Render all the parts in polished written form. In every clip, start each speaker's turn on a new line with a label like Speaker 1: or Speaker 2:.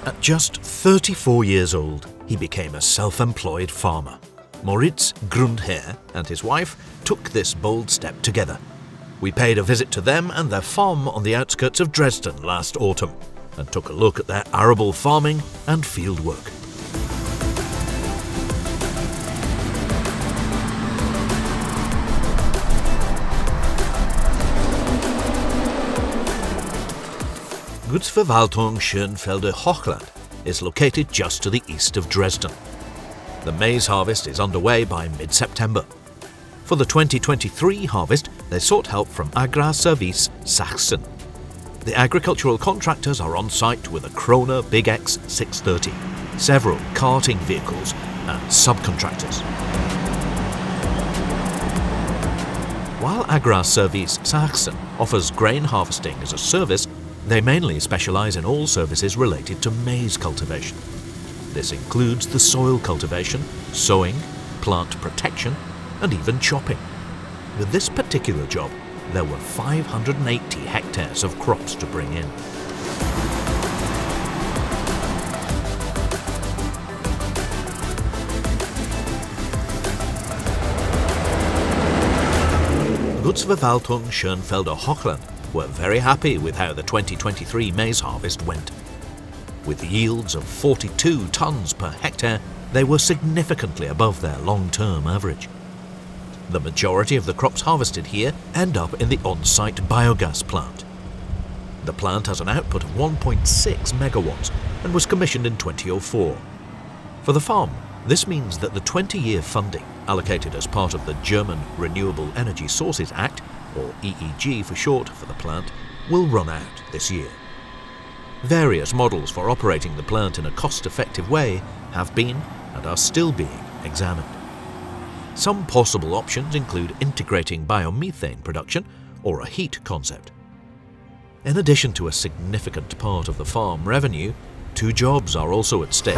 Speaker 1: At just 34 years old, he became a self-employed farmer. Mauritz Grundherr and his wife took this bold step together. We paid a visit to them and their farm on the outskirts of Dresden last autumn and took a look at their arable farming and field work. Gutsverwaltung Schönfelder Hochland is located just to the east of Dresden. The maize harvest is underway by mid-September. For the 2023 harvest, they sought help from Agrarservice Sachsen. The agricultural contractors are on site with a Kroner Big X 630, several carting vehicles and subcontractors. While Agrarservice Sachsen offers grain harvesting as a service, they mainly specialize in all services related to maize cultivation. This includes the soil cultivation, sowing, plant protection, and even chopping. With this particular job, there were 580 hectares of crops to bring in. Gutsverwaltung Schönfelder Hochland were very happy with how the 2023 maize harvest went. With yields of 42 tons per hectare, they were significantly above their long-term average. The majority of the crops harvested here end up in the on-site biogas plant. The plant has an output of 1.6 megawatts and was commissioned in 2004. For the farm, this means that the 20-year funding allocated as part of the German Renewable Energy Sources Act, or EEG for short for the plant, will run out this year. Various models for operating the plant in a cost-effective way have been and are still being examined. Some possible options include integrating biomethane production or a heat concept. In addition to a significant part of the farm revenue, 2 jobs are also at stake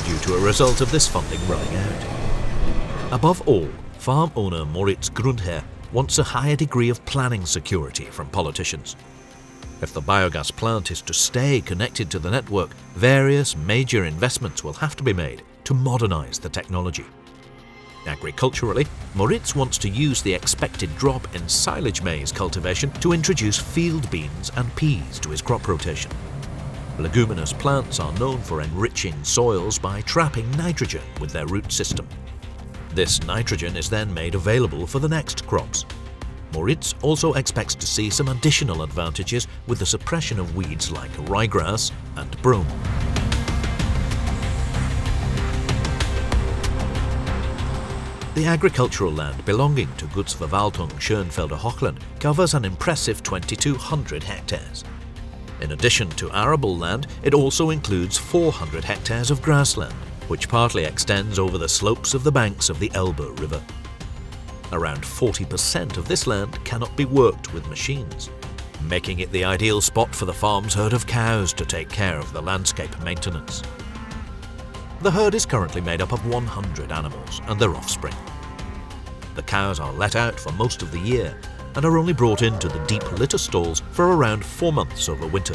Speaker 1: due to a result of this funding running out. Above all, farm owner Mauritz Grundherr wants a higher degree of planning security from politicians. If the biogas plant is to stay connected to the network, various major investments will have to be made to modernize the technology. Agriculturally, Mauritz wants to use the expected drop in silage maize cultivation to introduce field beans and peas to his crop rotation. Leguminous plants are known for enriching soils by trapping nitrogen with their root system. This nitrogen is then made available for the next crops. Mauritz also expects to see some additional advantages with the suppression of weeds like ryegrass and brome. The agricultural land belonging to Gutsverwaltung Schönfelder Hochland covers an impressive 2,200 hectares. In addition to arable land, it also includes 400 hectares of grassland, which partly extends over the slopes of the banks of the Elbe River. Around 40% of this land cannot be worked with machines, making it the ideal spot for the farm's herd of cows to take care of the landscape maintenance. The herd is currently made up of 100 animals and their offspring. The cows are let out for most of the year and are only brought into the deep litter stalls for around 4 months over winter.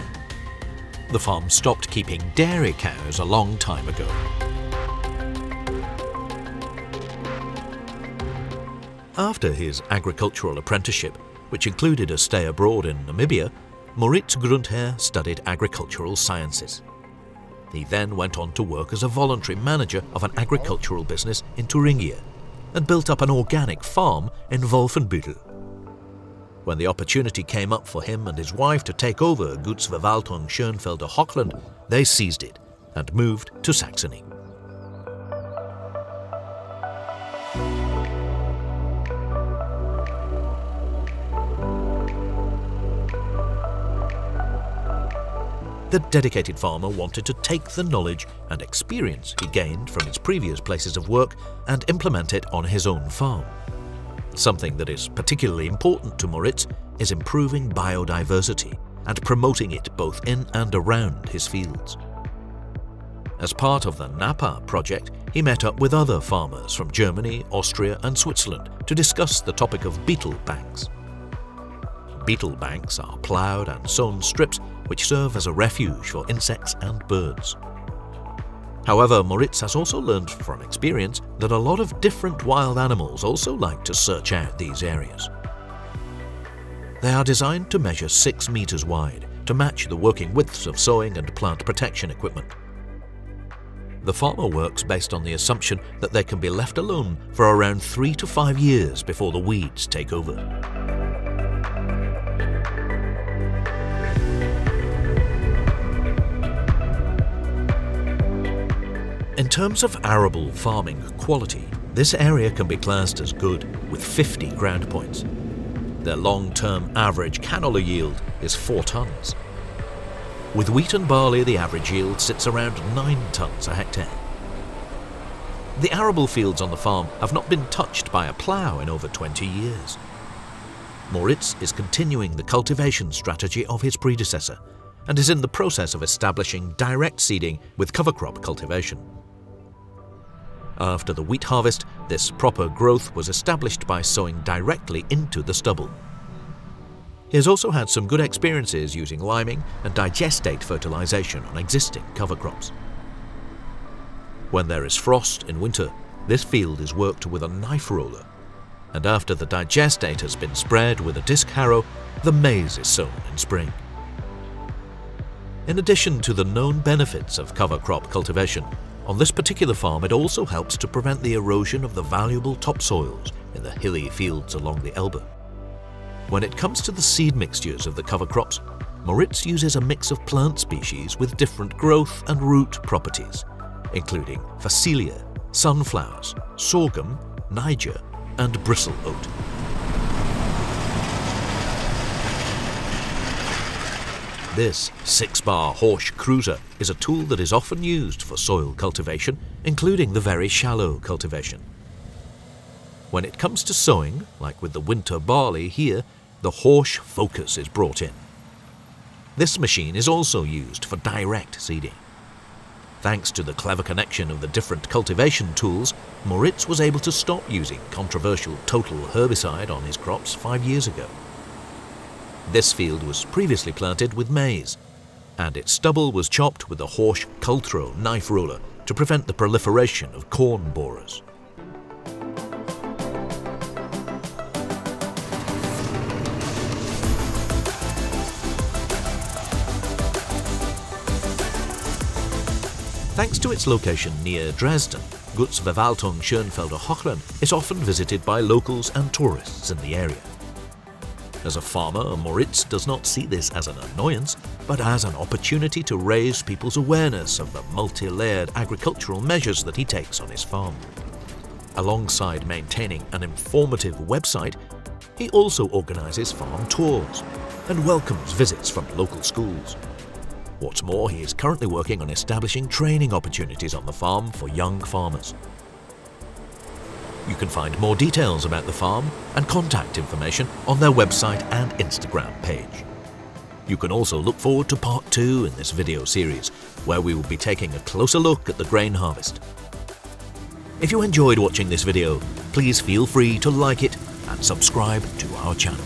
Speaker 1: The farm stopped keeping dairy cows a long time ago. After his agricultural apprenticeship, which included a stay abroad in Namibia, Mauritz Grundherr studied agricultural sciences. He then went on to work as a voluntary manager of an agricultural business in Thuringia and built up an organic farm in Wolfenbüttel. When the opportunity came up for him and his wife to take over Gutsverwaltung Schönfelder Hochland, they seized it and moved to Saxony. The dedicated farmer wanted to take the knowledge and experience he gained from his previous places of work and implement it on his own farm. Something that is particularly important to Mauritz is improving biodiversity and promoting it both in and around his fields. As part of the NaPA project, he met up with other farmers from Germany, Austria and Switzerland to discuss the topic of beetle banks. Beetle banks are ploughed and sown strips which serve as a refuge for insects and birds. However, Mauritz has also learned from experience that a lot of different wild animals also like to search out these areas. They are designed to measure 6 meters wide to match the working widths of sowing and plant protection equipment. The farmer works based on the assumption that they can be left alone for around 3 to 5 years before the weeds take over. In terms of arable farming quality, this area can be classed as good, with 50 ground points. Their long-term average canola yield is 4 tons. With wheat and barley, the average yield sits around 9 tons a hectare. The arable fields on the farm have not been touched by a plough in over 20 years. Mauritz is continuing the cultivation strategy of his predecessor and is in the process of establishing direct seeding with cover crop cultivation. After the wheat harvest, this proper growth was established by sowing directly into the stubble. He has also had some good experiences using liming and digestate fertilization on existing cover crops. When there is frost in winter, this field is worked with a knife roller, and after the digestate has been spread with a disc harrow, the maize is sown in spring. In addition to the known benefits of cover crop cultivation, on this particular farm it also helps to prevent the erosion of the valuable topsoils in the hilly fields along the Elbe. When it comes to the seed mixtures of the cover crops, Mauritz uses a mix of plant species with different growth and root properties, including phacelia, sunflowers, sorghum, niger, and bristle oat. This 6-bar Horsch cruiser is a tool that is often used for soil cultivation, including the very shallow cultivation. When it comes to sowing, like with the winter barley here, the Horsch Focus is brought in. This machine is also used for direct seeding. Thanks to the clever connection of the different cultivation tools, Mauritz was able to stop using controversial total herbicide on his crops 5 years ago. This field was previously planted with maize, and its stubble was chopped with a Horsch Cultro knife roller to prevent the proliferation of corn borers. Thanks to its location near Dresden, Gutsverwaltung Schönfelder Hochland is often visited by locals and tourists in the area. As a farmer, Mauritz does not see this as an annoyance, but as an opportunity to raise people's awareness of the multi-layered agricultural measures that he takes on his farm. Alongside maintaining an informative website, he also organizes farm tours and welcomes visits from local schools. What's more, he is currently working on establishing training opportunities on the farm for young farmers. You can find more details about the farm and contact information on their website and Instagram page. You can also look forward to part 2 in this video series, where we will be taking a closer look at the grain harvest. If you enjoyed watching this video, please feel free to like it and subscribe to our channel.